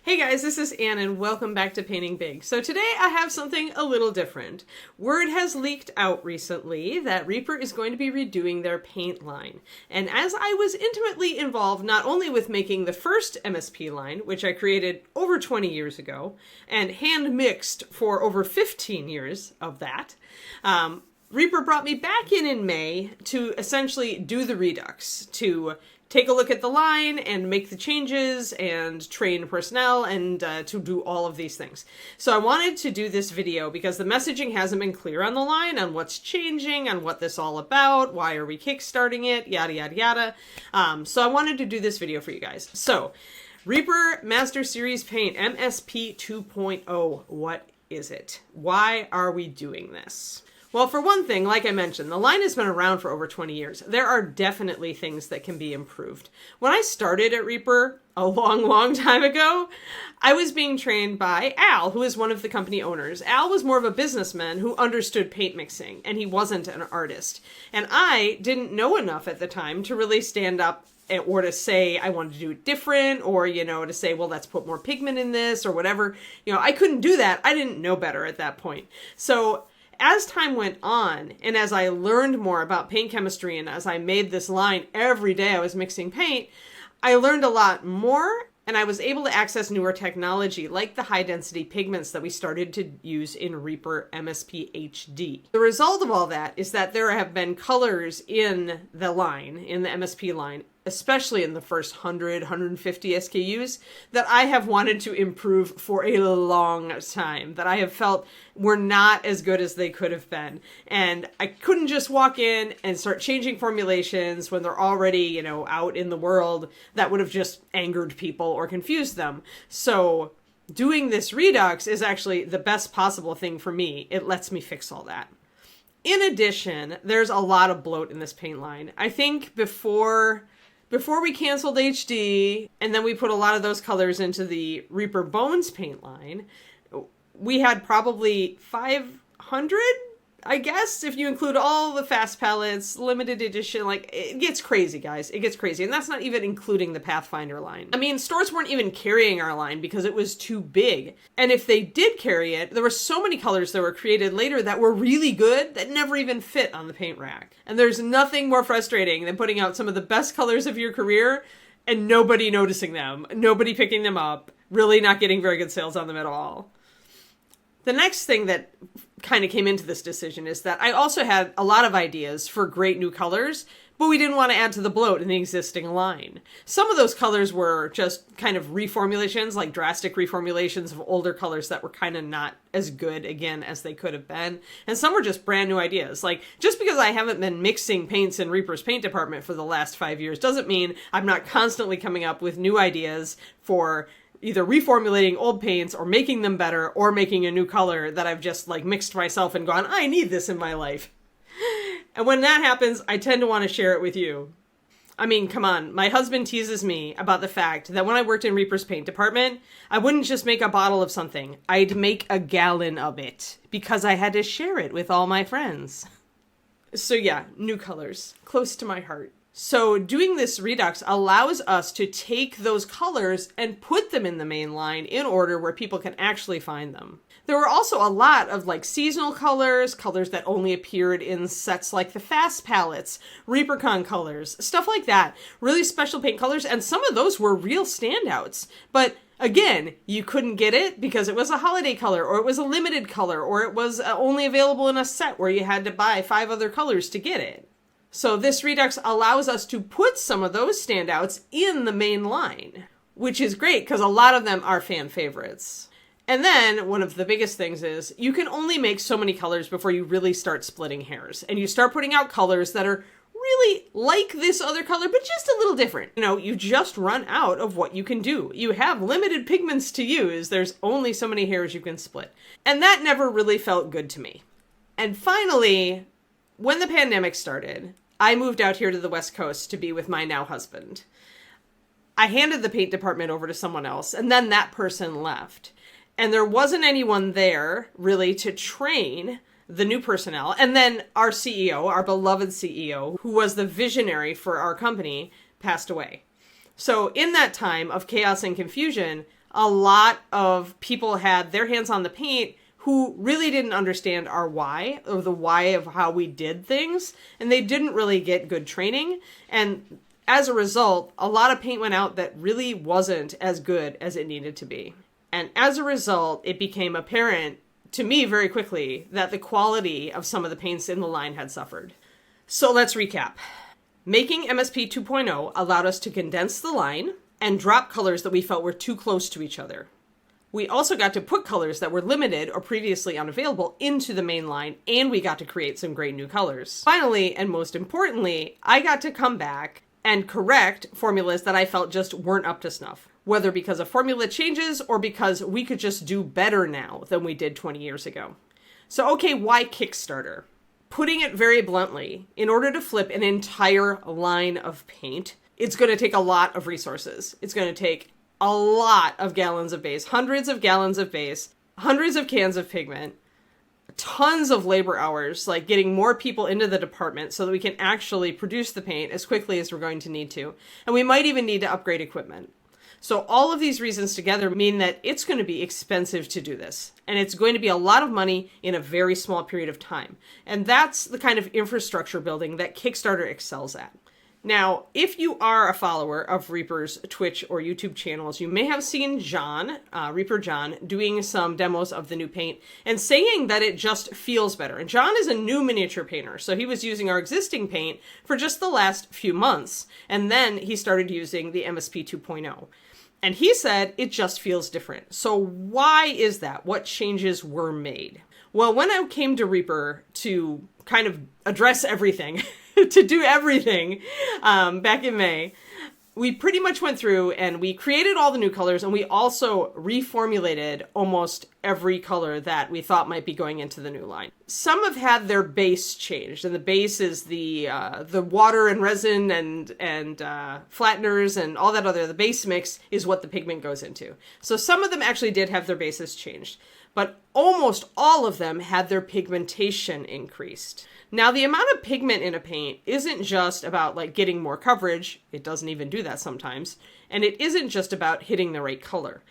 Hey guys, this is Ann and welcome back to Painting Big. So today I have something a little different. Word has leaked out recently that Reaper is going to be redoing their paint line. And as I was intimately involved not only with making the first MSP line, which I created over 20 years ago, and hand mixed for over 15 years of that, Reaper brought me back in May to essentially do the redux, to take a look at the line and make the changes and train personnel and to do all of these things. So I wanted to do this video because the messaging hasn't been clear on the line, on what's changing, on what this is all about, why are we kickstarting it, yada yada yada. So I wanted to do this video for you guys. So Reaper Master Series Paint MSP 2.0, what is it? Why are we doing this? Well, for one thing, like I mentioned, the line has been around for over 20 years. There are definitely things that can be improved. When I started at Reaper a long time ago, I was being trained by Al, who is one of the company owners. Al was more of a businessman who understood paint mixing, and he wasn't an artist. And I didn't know enough at the time to really stand up or to say I wanted to do it different, or, to say, well, let's put more pigment in this or whatever. I couldn't do that. I didn't know better at that point. So as time went on, and as I learned more about paint chemistry, and as I made this line every day I was mixing paint, I learned a lot more, and I was able to access newer technology, like the high-density pigments that we started to use in Reaper MSP HD. The result of all that is that there have been colors in the line, in the MSP line, especially in the first 100, 150 SKUs, that I have wanted to improve for a long time, that I have felt were not as good as they could have been. And I couldn't just walk in and start changing formulations when they're already, out in the world. That would have just angered people or confused them. So doing this redux is actually the best possible thing for me. It lets me fix all that. In addition, there's a lot of bloat in this paint line. I think before we canceled HD, and then we put a lot of those colors into the Reaper Bones paint line, we had probably 500, I guess, if you include all the fast palettes, limited edition. It gets crazy, guys. It gets crazy. And that's not even including the Pathfinder line. I mean, stores weren't even carrying our line because it was too big. And if they did carry it, there were so many colors that were created later that were really good that never even fit on the paint rack. And there's nothing more frustrating than putting out some of the best colors of your career and nobody noticing them, nobody picking them up, really not getting very good sales on them at all. The next thing that kind of came into this decision is that I also had a lot of ideas for great new colors, but we didn't want to add to the bloat in the existing line. Some of those colors were just kind of reformulations, like drastic reformulations of older colors that were kind of not as good, again, as they could have been. And some were just brand new ideas. Like, just because I haven't been mixing paints in Reaper's paint department for the last 5 years doesn't mean I'm not constantly coming up with new ideas for either reformulating old paints or making them better or making a new color that I've just mixed myself and gone, I need this in my life. And when that happens, I tend to want to share it with you. I mean, come on. My husband teases me about the fact that when I worked in Reaper's paint department, I wouldn't just make a bottle of something. I'd make a gallon of it because I had to share it with all my friends. So yeah, new colors, close to my heart. So doing this redux allows us to take those colors and put them in the main line in order where people can actually find them. There were also a lot of seasonal colors, colors that only appeared in sets like the Fast palettes, Reapercon colors, stuff like that. Really special paint colors, and some of those were real standouts. But again, you couldn't get it because it was a holiday color, or it was a limited color, or it was only available in a set where you had to buy 5 other colors to get it. So this redux allows us to put some of those standouts in the main line, which is great because a lot of them are fan favorites. And then one of the biggest things is you can only make so many colors before you really start splitting hairs. And you start putting out colors that are really like this other color, but just a little different. You just run out of what you can do. You have limited pigments to use. There's only so many hairs you can split. And that never really felt good to me. And finally, when the pandemic started, I moved out here to the West Coast to be with my now husband. I handed the paint department over to someone else, and then that person left. And there wasn't anyone there, really, to train the new personnel. And then our CEO, our beloved CEO, who was the visionary for our company, passed away. So in that time of chaos and confusion, a lot of people had their hands on the paint who really didn't understand our why, or the why of how we did things, and they didn't really get good training. And as a result, a lot of paint went out that really wasn't as good as it needed to be. And as a result, it became apparent to me very quickly that the quality of some of the paints in the line had suffered. So let's recap. Making MSP 2.0 allowed us to condense the line and drop colors that we felt were too close to each other. We also got to put colors that were limited or previously unavailable into the main line, and we got to create some great new colors. Finally, and most importantly, I got to come back and correct formulas that I felt just weren't up to snuff, whether because of formula changes or because we could just do better now than we did 20 years ago. So, okay, why Kickstarter? Putting it very bluntly, in order to flip an entire line of paint, it's going to take a lot of resources. It's going to take a lot of gallons of base, hundreds of gallons of base, hundreds of cans of pigment, tons of labor hours, like getting more people into the department so that we can actually produce the paint as quickly as we're going to need to. And we might even need to upgrade equipment. So all of these reasons together mean that it's going to be expensive to do this. And it's going to be a lot of money in a very small period of time. And that's the kind of infrastructure building that Kickstarter excels at. Now, if you are a follower of Reaper's Twitch or YouTube channels, you may have seen John, Reaper John, doing some demos of the new paint and saying that it just feels better. And John is a new miniature painter, so he was using our existing paint for just the last few months. And then he started using the MSP 2.0. And he said it just feels different. So why is that? What changes were made? Well, when I came to Reaper to kind of address everything, to do everything back in May, we pretty much went through and we created all the new colors, and we also reformulated almost every color that we thought might be going into the new line. Some have had their base changed, and the base is the water and resin and flatteners and all that other. The base mix is what the pigment goes into. So some of them actually did have their bases changed, but almost all of them had their pigmentation increased. Now, the amount of pigment in a paint isn't just about like getting more coverage. It doesn't even do that sometimes. And it isn't just about hitting the right color.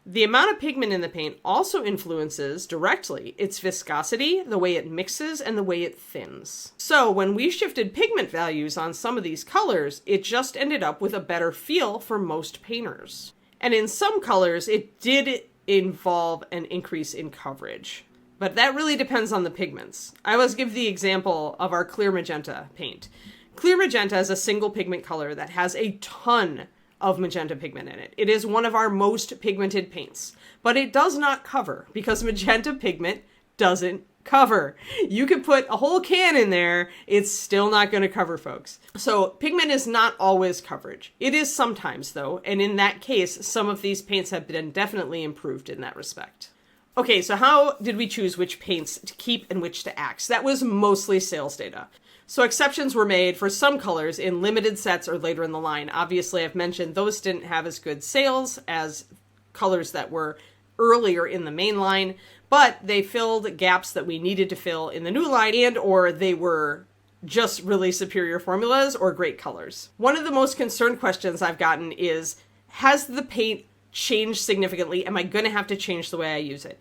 The amount of pigment in the paint also influences directly its viscosity, the way it mixes, and the way it thins. So when we shifted pigment values on some of these colors, it just ended up with a better feel for most painters. And in some colors, it did involve an increase in coverage. But that really depends on the pigments. I always give the example of our clear magenta paint. Clear magenta is a single pigment color that has a ton of magenta pigment in it. It is one of our most pigmented paints, but it does not cover because magenta pigment doesn't cover. You could put a whole can in there, it's still not going to cover, folks. So pigment is not always coverage. It is sometimes, though, and in that case, some of these paints have been definitely improved in that respect. Okay, so how did we choose which paints to keep and which to axe? That was mostly sales data. So exceptions were made for some colors in limited sets or later in the line. Obviously, I've mentioned those didn't have as good sales as colors that were earlier in the main line, but they filled gaps that we needed to fill in the new line, and or they were just really superior formulas or great colors. One of the most concerned questions I've gotten is, has the paint changed significantly? Am I going to have to change the way I use it?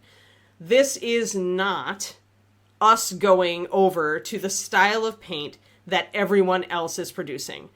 This is not us going over to the style of paint that everyone else is producing.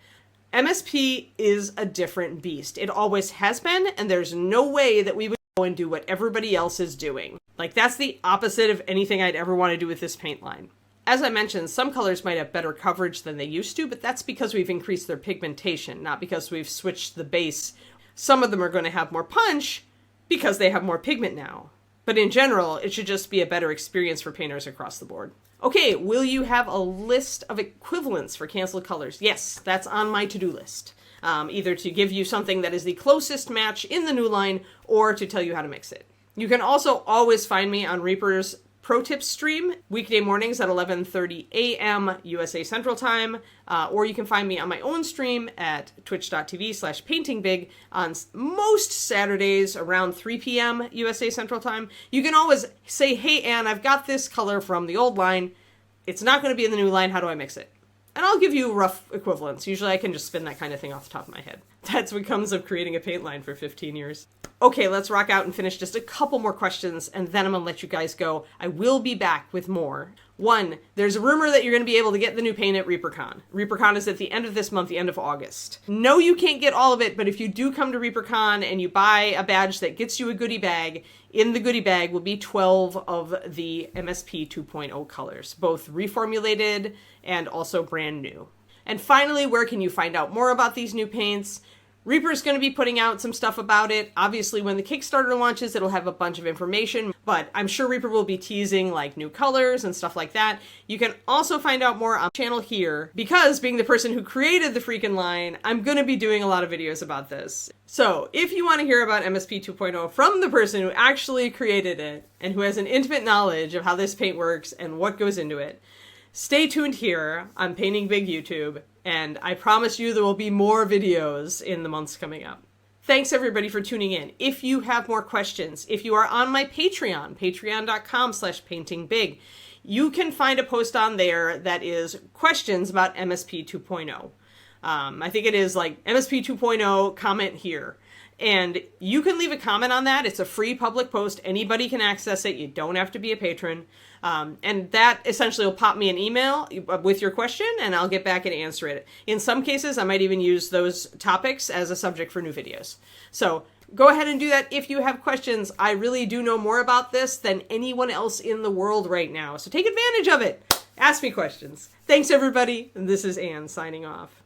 MSP is a different beast. It always has been, and there's no way that we would go and do what everybody else is doing. Like, that's the opposite of anything I'd ever want to do with this paint line. As I mentioned, some colors might have better coverage than they used to, but that's because we've increased their pigmentation, not because we've switched the base. Some of them are going to have more punch because they have more pigment now. But in general, it should just be a better experience for painters across the board. Okay, will you have a list of equivalents for canceled colors? Yes, that's on my to-do list. Either to give you something that is the closest match in the new line or to tell you how to mix it. You can also always find me on Reaper's Pro Tips stream, weekday mornings at 11:30 a.m. USA Central Time, or you can find me on my own stream at twitch.tv/paintingbig on most Saturdays around 3 p.m. USA Central Time. You can always say, hey, Anne, I've got this color from the old line. It's not going to be in the new line. How do I mix it? And I'll give you rough equivalents. Usually I can just spin that kind of thing off the top of my head. That's what comes of creating a paint line for 15 years. Okay, let's rock out and finish just a couple more questions, and then I'm gonna let you guys go. I will be back with more. One, there's a rumor that you're gonna be able to get the new paint at ReaperCon. ReaperCon is at the end of this month, the end of August. No, you can't get all of it, but if you do come to ReaperCon and you buy a badge that gets you a goodie bag, in the goodie bag will be 12 of the MSP 2.0 colors, both reformulated and also brand new. And finally, where can you find out more about these new paints? Reaper's going to be putting out some stuff about it. Obviously, when the Kickstarter launches, it'll have a bunch of information, but I'm sure Reaper will be teasing like new colors and stuff like that. You can also find out more on the channel here, because being the person who created the freaking line, I'm going to be doing a lot of videos about this. So if you want to hear about MSP 2.0 from the person who actually created it and who has an intimate knowledge of how this paint works and what goes into it, stay tuned here on Painting Big YouTube, and I promise you there will be more videos in the months coming up. Thanks everybody for tuning in. If you have more questions, if you are on my Patreon, patreon.com/paintingbig, you can find a post on there that is questions about MSP 2.0. I think it is like MSP 2.0 comment here. And you can leave a comment on that. It's a free public post. Anybody can access it. You don't have to be a patron. And that essentially will pop me an email with your question, and I'll get back and answer it. In some cases, I might even use those topics as a subject for new videos. So go ahead and do that if you have questions. I really do know more about this than anyone else in the world right now. So take advantage of it. Ask me questions. Thanks, everybody. This is Anne signing off.